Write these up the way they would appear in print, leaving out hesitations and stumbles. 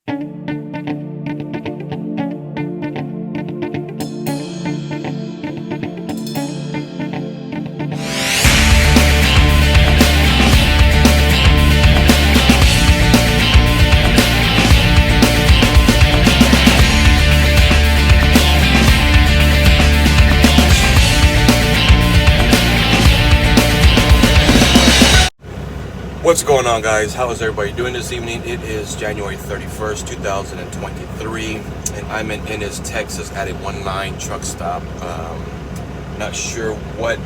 What's going on, guys? How is everybody doing this evening? It is January 31st, 2023, and I'm in Ennis, Texas at a 1-9 truck stop. Not sure what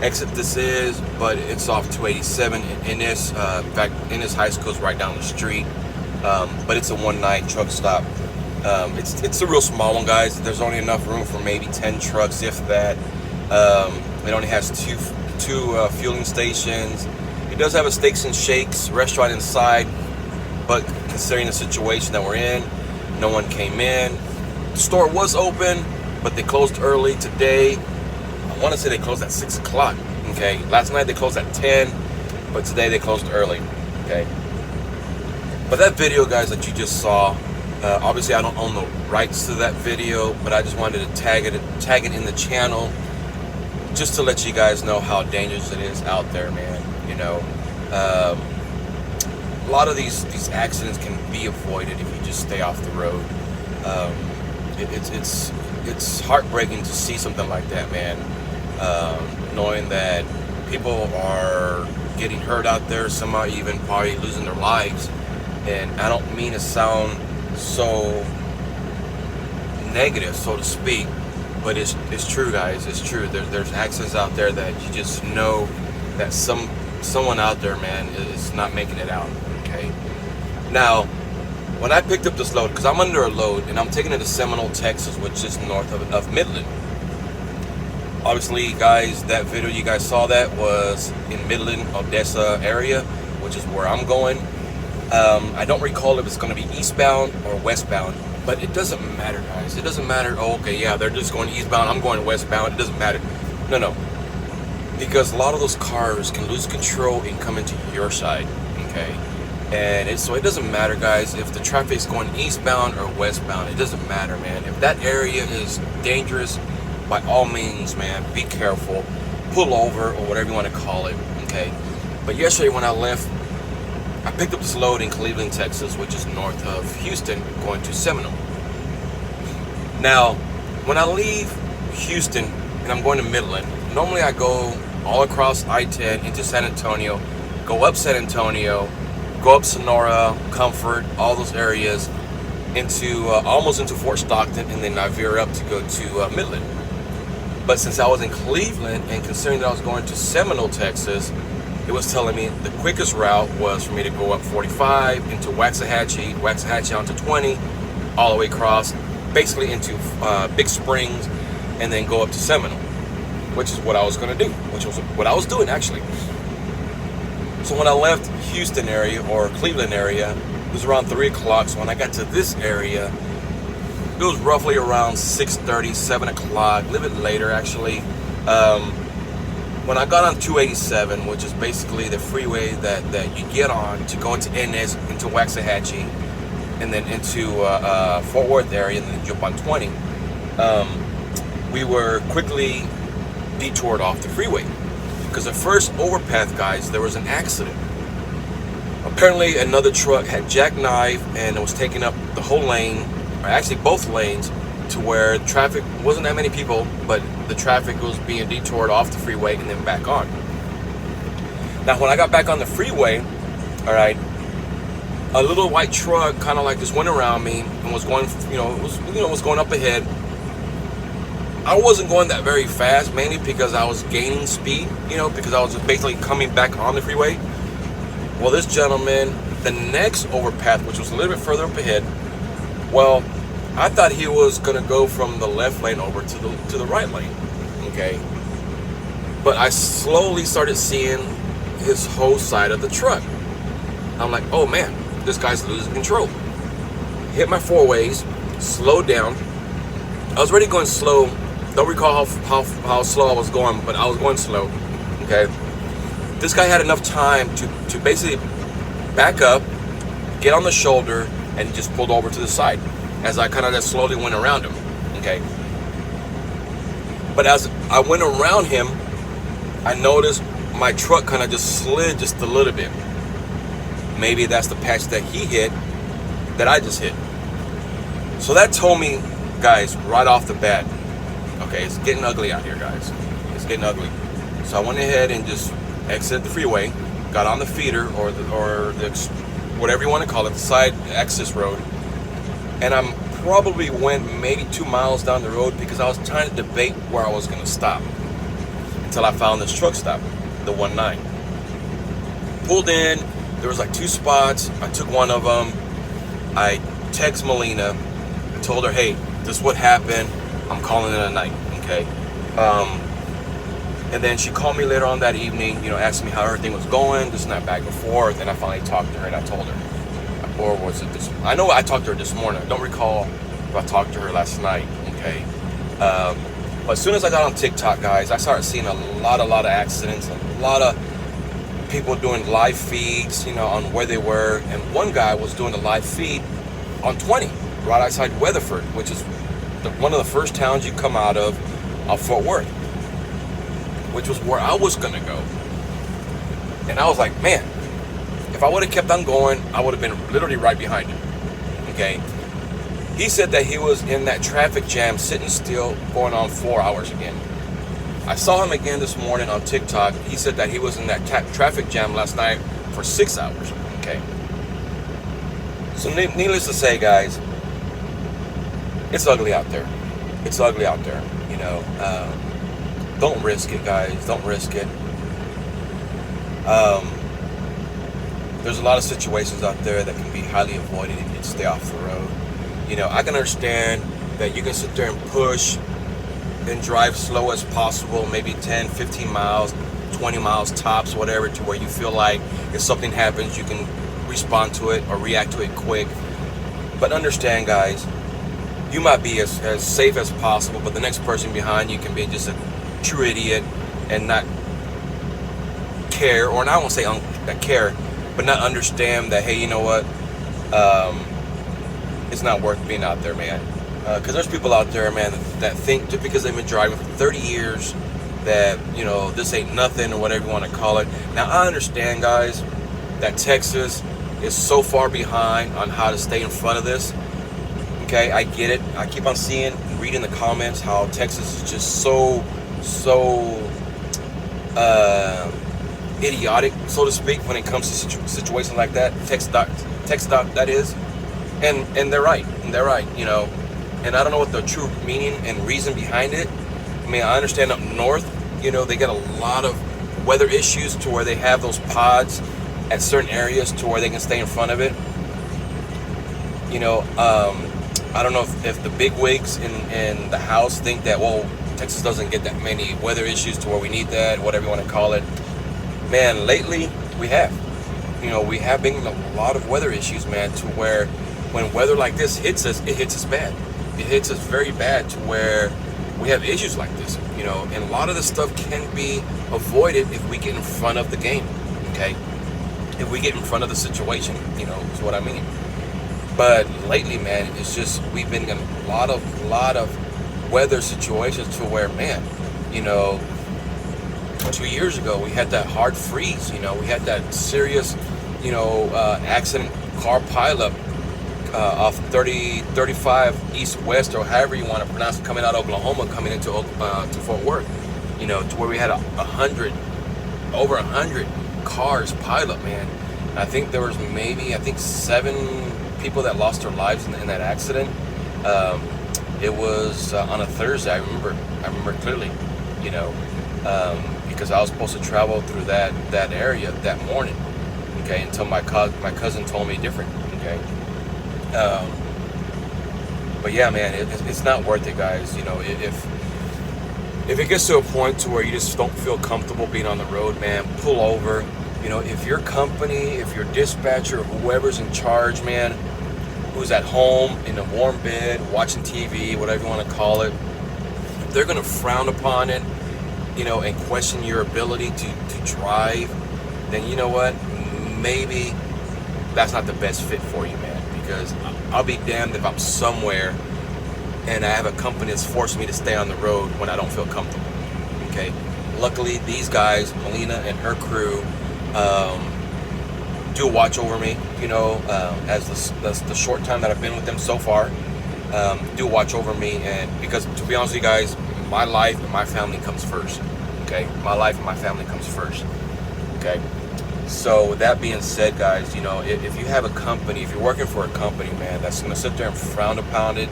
exit this is, but it's off 287 in Ennis. In fact, Ennis High School is right down the street, but it's a 1-9 truck stop. It's a real small one, guys. There's only enough room for maybe 10 trucks, if that. It only has two fueling stations. It does have a Steaks and Shakes restaurant inside, but considering the situation that we're in, no one came in. The store was open, but they closed early today. I want to say they closed at 6 o'clock. Okay, last night they closed at 10, but today they closed early. Okay, but that video, guys, that you just saw, obviously I don't own the rights to that video, but I just wanted to tag it in the channel, just to let you guys know how dangerous it is out there, man. You know, a lot of these accidents can be avoided if you just stay off the road. It's heartbreaking to see something like that, man. Knowing that people are getting hurt out there, some are even probably losing their lives. And I don't mean to sound so negative, so to speak, but it's true, guys. It's true. There's accidents out there that you just know that someone out there, man, is not making it out. Okay, now when I picked up this load, because I'm under a load and I'm taking it to Seminole, Texas, which is north of Midland. Obviously, guys, that video you guys saw, that was in Midland, Odessa area, which is where I'm going. I don't recall if it's going to be eastbound or westbound, but it doesn't matter, guys. It doesn't matter. Oh, okay, yeah, they're just going eastbound, I'm going westbound. It doesn't matter. No, because a lot of those cars can lose control and come into your side. Okay, and so it doesn't matter, guys, if the traffic is going eastbound or westbound. It doesn't matter, man. If that area is dangerous, by all means, man, be careful, pull over, or whatever you want to call it. Okay, but yesterday when I left, I picked up this load in Cleveland, Texas, which is north of Houston, going to Seminole. Now, when I leave Houston and I'm going to Midland, normally I go all across I-10 into San Antonio, go up San Antonio, go up Sonora, Comfort, all those areas, into almost into Fort Stockton, and then I veer up to go to Midland. But since I was in Cleveland, and considering that I was going to Seminole, Texas, it was telling me the quickest route was for me to go up 45 into Waxahachie onto 20, all the way across, basically into Big Springs, and then go up to Seminole, which is what I was going to do, which was what I was doing, actually. So when I left Houston area, or Cleveland area, it was around 3 o'clock. So when I got to this area, it was roughly around 6:30, 7 o'clock, a little bit later, actually. When I got on 287, which is basically the freeway that you get on to go into Ennis, into Waxahachie, and then into Fort Worth area, and then jump on 20, we were quickly detoured off the freeway, because the first overpath, guys, there was an accident. Apparently another truck had jackknifed and it was taking up the whole lane, or actually both lanes, to where traffic wasn't that many people, but the traffic was being detoured off the freeway and then back on. Now when I got back on the freeway, all right, a little white truck kind of like just went around me and was going, was going up ahead. I wasn't going that very fast, mainly because I was gaining speed, because I was just basically coming back on the freeway. Well, this gentleman, the next overpath, which was a little bit further up ahead, well, I thought he was gonna go from the left lane over to the right lane, okay? But I slowly started seeing his whole side of the truck. I'm like, oh man, this guy's losing control. Hit my four ways, slowed down. I was already going slow. Don't recall how slow I was going, but I was going slow, okay? This guy had enough time to basically back up, get on the shoulder, and just pulled over to the side as I kind of just slowly went around him. Okay. But as I went around him, I noticed my truck kind of just slid just a little bit. Maybe that's the patch that he hit that I just hit. So that told me, guys, right off the bat, okay, it's getting ugly out here, guys. It's getting ugly. So I went ahead and just exited the freeway, got on the feeder or the whatever you want to call it, the side access road, and I'm probably went maybe 2 miles down the road because I was trying to debate where I was going to stop until I found this truck stop, the 19. Pulled in. There was like 2 spots. I took one of them. I text Melina. I told her, hey, this is what happened. I'm calling it a night, okay? And then she called me later on that evening, you know, asked me how everything was going, just not back and forth. And I finally talked to her and I told her. Or was it this? I know I talked to her this morning. I don't recall if I talked to her last night, okay? But as soon as I got on TikTok, guys, I started seeing a lot of accidents, a lot of people doing live feeds, you know, on where they were. And one guy was doing a live feed on 20, right outside Weatherford, which is one of the first towns you come out of Fort Worth, which was where I was gonna go. And I was like, man, if I would have kept on going, I would have been literally right behind him, okay? He said that he was in that traffic jam, sitting still, going on 4 hours again. I saw him again this morning on TikTok. He said that he was in that traffic jam last night for 6 hours, okay? So needless to say, guys, it's ugly out there. It's ugly out there, you know. Don't risk it, guys. Don't risk it. There's a lot of situations out there that can be highly avoided if you stay off the road. You know, I can understand that you can sit there and push and drive slow as possible, maybe 10, 15 miles, 20 miles tops, whatever, to where you feel like if something happens, you can respond to it or react to it quick. But understand, guys, you might be as safe as possible, but the next person behind you can be just a true idiot and not care, or I won't say care, but not understand that, hey, you know what, it's not worth being out there, man. Because there's people out there, man, that think just because they've been driving for 30 years that, you know, this ain't nothing or whatever you want to call it. Now, I understand, guys, that Texas is so far behind on how to stay in front of this. Okay, I get it. I keep on seeing and reading the comments how Texas is just so idiotic, so to speak, when it comes to situations like that. Tech stock, that is. And they're right. You know. And I don't know what the true meaning and reason behind it. I mean, I understand up north, you know, they get a lot of weather issues to where they have those pods at certain areas to where they can stay in front of it. You know, I don't know if the big wigs in the House think that, well, Texas doesn't get that many weather issues to where we need that, whatever you want to call it. Man, lately we have. You know, we have been in a lot of weather issues, man, to where when weather like this hits us, it hits us bad. It hits us very bad to where we have issues like this, you know, and a lot of this stuff can be avoided if we get in front of the game, okay? If we get in front of the situation, you know, is what I mean. But lately, man, it's just, we've been in a lot of weather situations to where, man, you know, 2 years ago, we had that hard freeze, you know, we had that serious, you know, accident car pileup off 35 east-west, or however you want to pronounce it, coming out of Oklahoma, coming into to Fort Worth, you know, to where we had over 100 cars piled up, man. And I think there was maybe, 7 people that lost their lives in that accident. It was on a Thursday. I remember clearly, you know, because I was supposed to travel through that area that morning, okay, until my cousin told me different, okay. But yeah, man, it's not worth it, guys. You know, if it gets to a point to where you just don't feel comfortable being on the road, man, pull over. You know, if your company, if your dispatcher, whoever's in charge, man, who's at home in a warm bed, watching TV, whatever you want to call it, if they're going to frown upon it, you know, and question your ability to drive, then you know what? Maybe that's not the best fit for you, man. because I'll be damned if I'm somewhere and I have a company that's forcing me to stay on the road when I don't feel comfortable. Okay, luckily these guys, Melina and her crew, do watch over me. You know, as the short time that I've been with them so far, do watch over me. And because, to be honest with you guys, my life and my family comes first. Okay, my life and my family comes first. Okay, so with that being said, guys, you know, if you have a company, if you're working for a company, man, that's going to sit there and frown upon it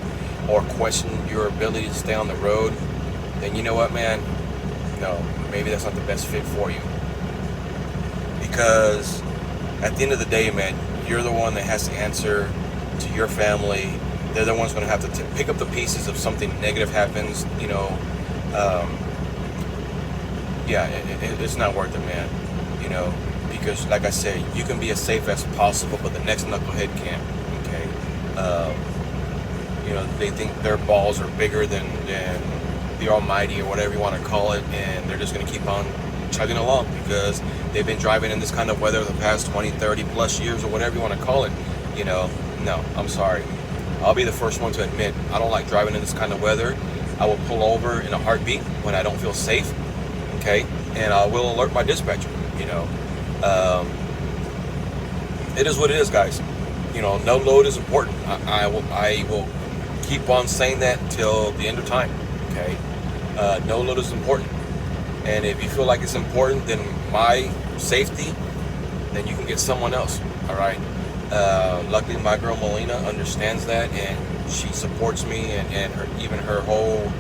or question your ability to stay on the road, then you know what, man, no, maybe that's not the best fit for you. Because at the end of the day, man, you're the one that has to answer to your family. They're the ones going to have to pick up the pieces if something negative happens, you know. Yeah, it's not worth it, man, you know, because like I said, you can be as safe as possible, but the next knucklehead can't. Okay, you know, they think their balls are bigger than the almighty or whatever you want to call it, and they're just going to keep on chugging along because they've been driving in this kind of weather the past 20, 30 plus years or whatever you want to call it. You know, no, I'm sorry. I'll be the first one to admit I don't like driving in this kind of weather. I will pull over in a heartbeat when I don't feel safe. Okay, and I will alert my dispatcher. You know, it is what it is, guys. You know, no load is important. I will keep on saying that till the end of time. Okay, no load is important, and if you feel like it's important, then my safety, then you can get someone else. All right. Luckily, my girl Melina understands that, and she supports me, and even her whole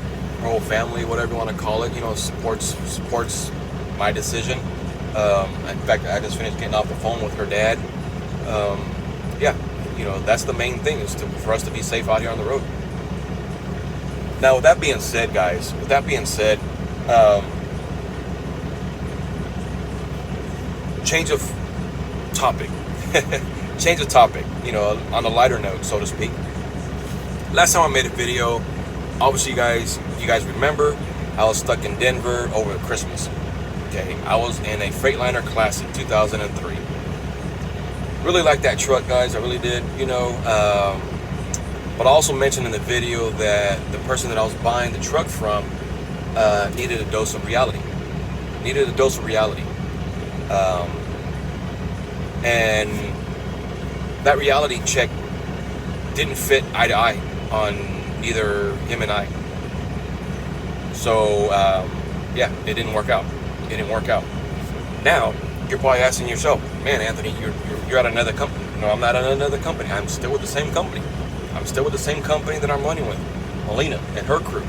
family, whatever you want to call it, you know, supports my decision. In fact, I just finished getting off the phone with her dad. Yeah, you know, that's the main thing, is for us to be safe out here on the road. Now, with that being said, guys, change of topic. Change of topic, you know, on a lighter note, so to speak. Last time I made a video, obviously you guys remember, I was stuck in Denver over Christmas. Okay, I was in a Freightliner Classic 2003. Really liked that truck, guys, I really did, you know. But I also mentioned in the video that the person that I was buying the truck from needed a dose of reality. And that reality check didn't fit eye to eye on either him and I. So, yeah, it didn't work out. Now, you're probably asking yourself, man, Anthony, you're at another company. No, I'm not at another company. I'm still with the same company. That I'm running with, Melina and her crew.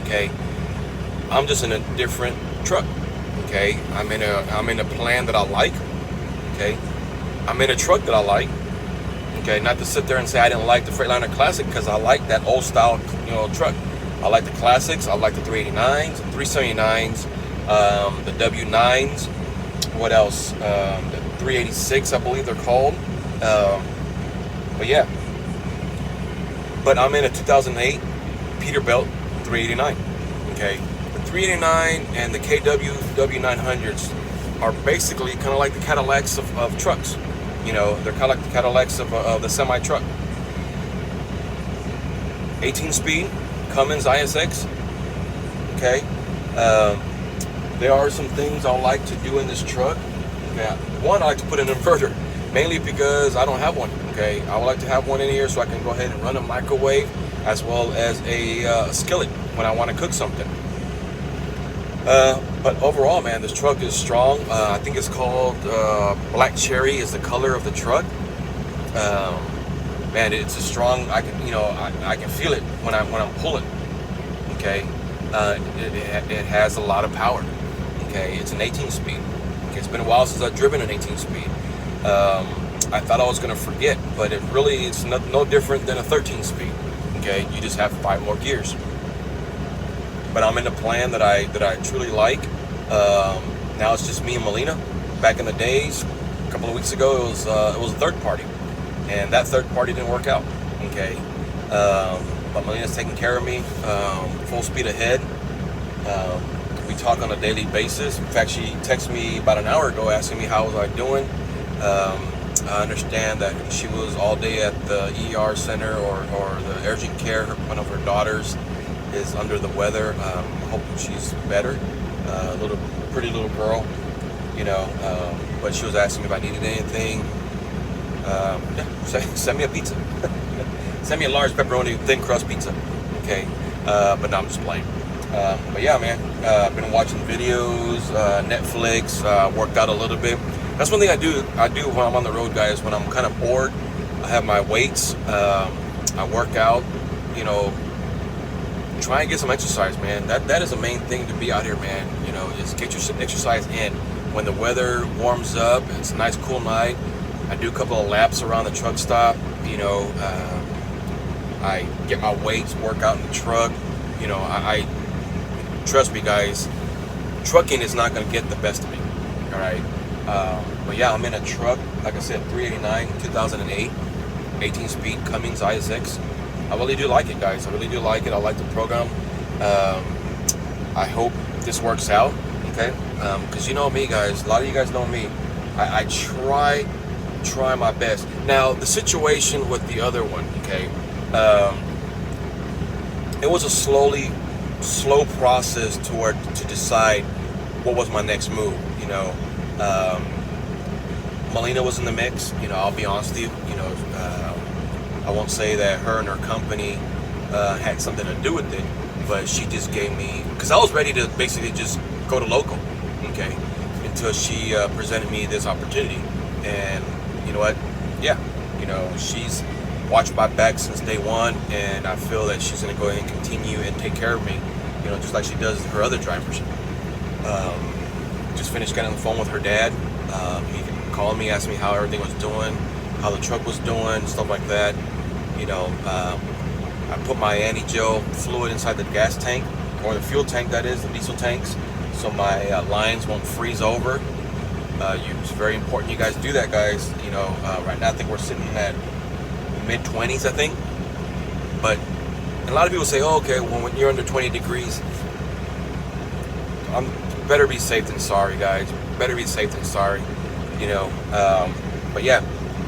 Okay, I'm just in a different truck. Okay, I'm in a plan that I like. Okay, I'm in a truck that I like. Okay, not to sit there and say I didn't like the Freightliner Classic, because I like that old style, you know, truck. I like the classics. I like the 389s, the 379s, the W9s. What else? The 386, I believe they're called. But yeah. But I'm in a 2008 Peterbilt 389. Okay, the 389 and the KW W900s are basically kind of like the Cadillacs of trucks. You know, they're kind of like the Cadillacs of the semi-truck. 18-speed Cummins ISX. Okay, there are some things I like to do in this truck. Okay, one, I like to put an inverter, mainly because I don't have one. Okay, I would like to have one in here so I can go ahead and run a microwave as well as a skillet when I want to cook something. But overall, man, this truck is strong. I think it's called Black Cherry is the color of the truck. Man, it's a strong. I can feel it when I'm pulling. Okay, it has a lot of power. Okay, it's an 18-speed. Okay, it's been a while since I've driven an 18-speed. I thought I was going to forget, but it's no different than a 13-speed. Okay, you just have 5 more gears. But I'm in a plan that I truly like. Now it's just me and Melina. Back in the days, a couple of weeks ago, it was a third party, and that third party didn't work out. Okay, but Melina's taking care of me, full speed ahead. We talk on a daily basis. In fact, she texted me about an hour ago asking me how was I doing. I understand that she was all day at the ER center or the urgent care. One of her daughters is under the weather. Hoping she's better. Pretty little girl, you know. But she was asking me if I needed anything. Yeah, send me a pizza. Send me a large pepperoni thin crust pizza. Okay, but no, I'm just playing. But yeah, man, I've been watching videos, Netflix, worked out a little bit. That's one thing I do when I'm on the road, guys. When I'm kind of bored, I have my weights. I work out, you know, try and get some exercise, man. That is the main thing to be out here, man. You know, just get your exercise in. When the weather warms up, it's a nice cool night. I do a couple of laps around the truck stop. You know, I get my weights, work out in the truck. You know, I trust me, guys. Trucking is not going to get the best of me. All right. But yeah, I'm in a truck, like I said, 389, 2008, 18-speed Cummins ISX. I really do like it, guys. I really do like it. I like the program. I hope this works out, okay? Because you know me, guys. A lot of you guys know me. I try my best. Now, the situation with the other one, okay? It was a slow process to decide what was my next move, you know. Melina was in the mix, you know. I'll be honest with you, you know. I won't say that her and her company had something to do with it, but she just gave me, because I was ready to basically just go to local, okay, until she presented me this opportunity. And you know what? Yeah, you know, she's watched my back since day one, and I feel that she's going to go ahead and continue and take care of me, you know, just like she does her other drivers. Just finished getting on the phone with her dad. He called me, asked me how everything was doing, how the truck was doing, stuff like that. You know, I put my anti-gel fluid inside the gas tank, or the fuel tank, that is, the diesel tanks, so my lines won't freeze over. It's very important you guys do that, guys. You know, right now I think we're sitting at mid-20s, I think. But a lot of people say, oh, okay, well, when you're under 20 degrees, better be safe than sorry, guys. Better be safe than sorry, you know. But yeah,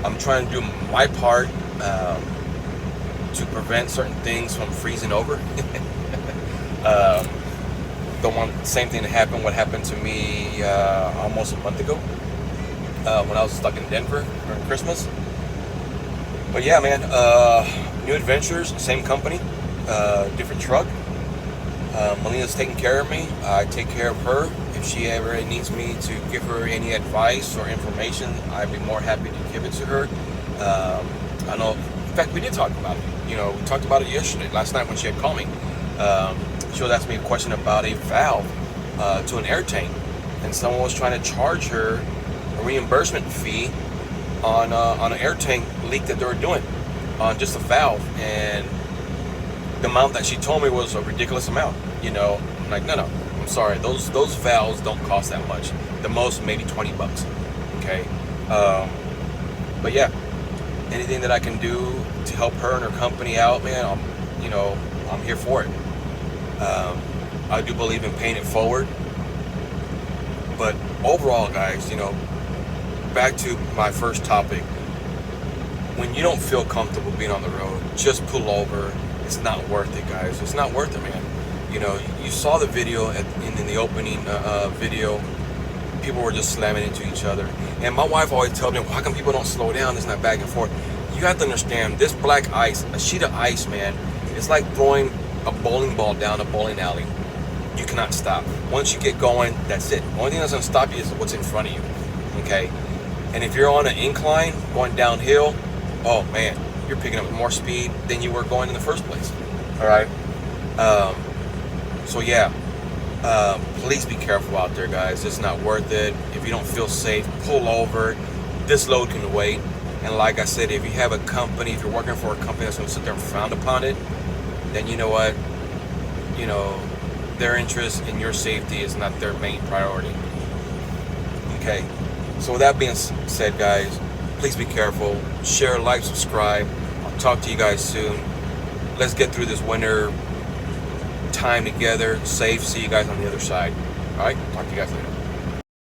I'm trying to do my part to prevent certain things from freezing over. Don't want the same thing to happen. What happened to me almost a month ago when I was stuck in Denver during Christmas. But yeah, man, new adventures, same company, different truck. Melina's taking care of me. I take care of her. If she ever needs me to give her any advice or information, I'd be more happy to give it to her. I know, in fact, we did talk about it. You know, we talked about it last night when she had called me. She was asking me a question about a valve to an air tank, and someone was trying to charge her a reimbursement fee on an air tank leak that they were doing on just a valve, and the amount that she told me was a ridiculous amount. You know, I'm like, no, I'm sorry, those valves don't cost that much. The most, maybe $20. Okay, but yeah, anything that I can do to help her and her company out, man, I'm here for it. I do believe in paying it forward. But overall, guys, you know, back to my first topic. When you don't feel comfortable being on the road, just pull over. It's not worth it, guys. It's not worth it, man. You know, you saw the video in the opening video. People were just slamming into each other. And my wife always tells me, well, how come people don't slow down? It's not back and forth. You have to understand, this black ice, a sheet of ice, man, it's like throwing a bowling ball down a bowling alley. You cannot stop. Once you get going, that's it. The only thing that's going to stop you is what's in front of you. Okay? And if you're on an incline, going downhill, oh, man, you're picking up more speed than you were going in the first place. All right? So, yeah. Please be careful out there, guys. It's not worth it. If you don't feel safe, pull over. This load can wait. And like I said, if you have a company, if you're working for a company that's going to sit there and frown upon it, then you know what? You know, their interest in your safety is not their main priority. Okay. So with that being said, guys, please be careful. Share, like, subscribe. I'll talk to you guys soon. Let's get through this winter time together, safe. See you guys on the other side. All right, talk to you guys later.